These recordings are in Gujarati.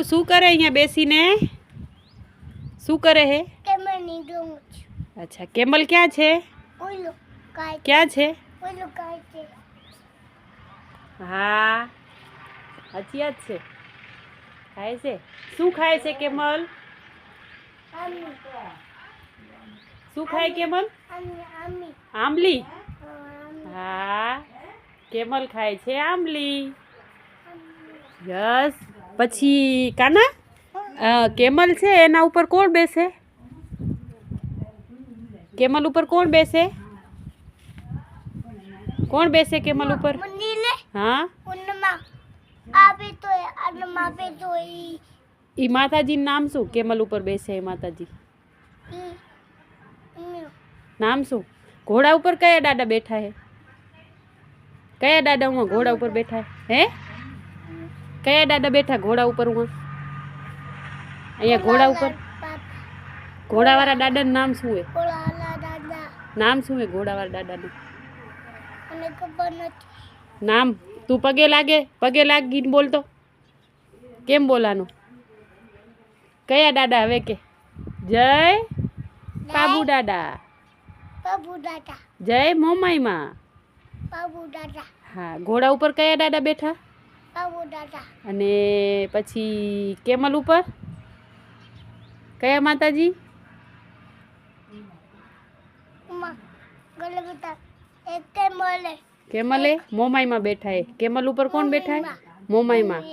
શું કરે અહીંયા બેસીને? શું કરે હે? કેમલની જોઉં છું. અચ્છા, કેમલ ક્યાં છે? ઓલો કાય ક્યાં છે? ઓલો કાય છે. હા, સાચી વાત છે. ખાય છે. શું ખાય છે કેમલ? આમી શું ખાય કેમલ? આમી આમી આંબલી. આમી હા, કેમલ ખાય છે આંબલી. યસ. પછી કાના કેમલ છે એના ઉપર કોણ બેસે? કેમલ ઉપર કોણ બેસે? કોણ બેસે કેમલ ઉપર? મંદિરે હા, ઉન્નમાં આવે તો આનમાં આવે તો ઈ માતાજીનું નામ શું? કેમલ ઉપર બેસે એ માતાજી નામ શું? ઘોડા ઉપર કયા દાદા બેઠા હે? કયા દાદા હું ઘોડા ઉપર બેઠા હે? કયા દાદા બેઠા ઘોડા ઉપર હું? અહીંયા ઘોડા ઉપર ઘોડાવાળા દાદાનું નામ શું હે? ઓલા દાદા નામ શું હે ઘોડાવાળા દાદાનું? મને ખબર નથી. નામ તું પગે લાગીને બોલતો. કેમ બોલાનું? કયા દાદા હવે કે? જય બાબુ દાદા, બાબુ દાદા જય મોમાઈમાં. બાબુ દાદા હા, ઘોડા ઉપર કયા દાદા બેઠા? બાબુ દાદા અને પછી કેમલ ઉપર કયા માતાજી? ઉમા ગલે બેટા એક કે મળે કેમલે મોમાઈમાં બેઠા હે. કેમલ ઉપર કોણ બેઠા હે? મોમાઈમાં.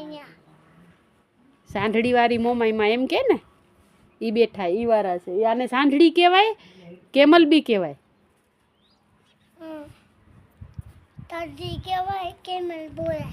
સાંઢળી વાળી મોમાઈમાં એમ કે ને ઈ બેઠા ઈ વાળા છે. આને સાંઢળી કહેવાય, કેમલ બી કહેવાય. તરજી કહેવાય કેમલ બોલાય.